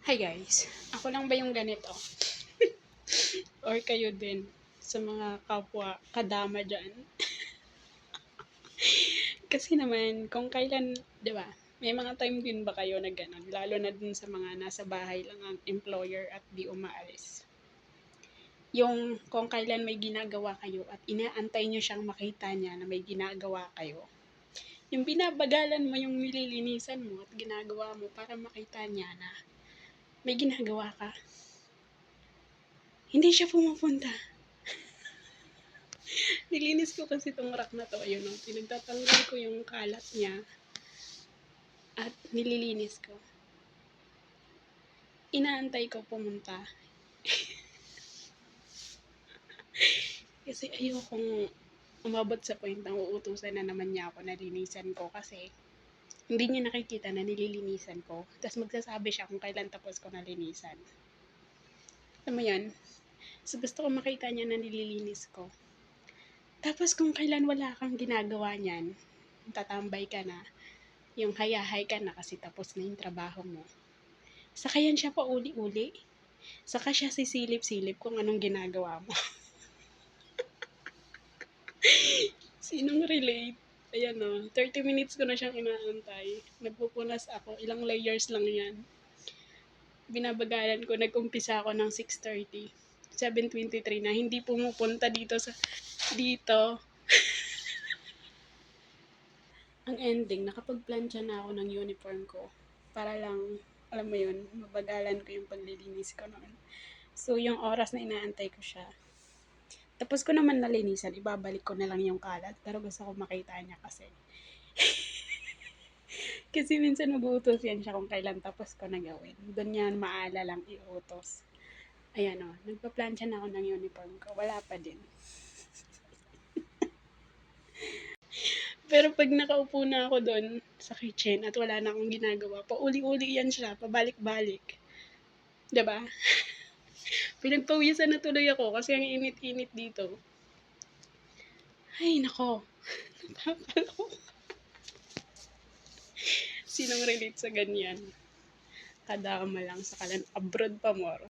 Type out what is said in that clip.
Hi guys, ako lang ba yung ganito? Or kayo din sa mga kapwa kadama dyan? Kasi naman, kung kailan, di ba, may mga time din ba kayo na gano'n, lalo na dun sa mga nasa bahay lang ang employer at di umaalis. Yung kung kailan may ginagawa kayo at inaantay nyo siyang makita niya na may ginagawa kayo. Yung binabagalan mo yung nililinisan mo at ginagawa mo para makita niya na may ginagawa ka. Hindi siya pumupunta. Nilinis ko kasi itong rack na to. Ayun o, pinagtatanggal ko yung kalat niya. At nililinis ko. Inaantay ko pumunta. Kasi ayokong umabot sa point na uutusan na naman niya ako na linisan ko. Kasi hindi niya nakikita na nililinisan ko. Tapos magsasabi siya kung kailan tapos ko na linisan. Alam mo yan? So gusto ko makita niya na nililinis ko. Tapos kung kailan wala kang ginagawa niyan, tatambay ka na, yung hayahay ka na kasi tapos na yung trabaho mo. Saka yan siya pa uli-uli. Saka siya sisilip-silip kung anong ginagawa mo. Sinong relate? Ayan o, 30 minutes ko na siyang inaantay. Nagpupunas ako, ilang layers lang yan. Binabagalan ko, nag-umpisa ako ng 6:30. 7:23 na, hindi pumupunta dito. Ang ending, nakapag-plancha na ako ng uniform ko. Para lang, alam mo yun, mabagalan ko yung paglilinis ko noon. So, yung oras na inaantay ko siya. Tapos ko naman nalinisan, ibabalik ko na lang yung kalat. Pero gusto ko makita niya kasi. Kasi minsan mag-uutos yan siya kung kailan tapos ko na gawin. Doon yan maala lang iutos. Ayan o, nagpa-plancha na ako ng uniform ko. Wala pa din. Pero pag nakaupo na ako doon sa kitchen at wala na akong ginagawa, pauli-uli yan siya, pabalik-balik. Diba? Pinagpawisan na tuloy ako kasi ang init-init dito. Ay, nako. Sinong relate sa ganyan? Kadama lang sa kalan abroad pa more.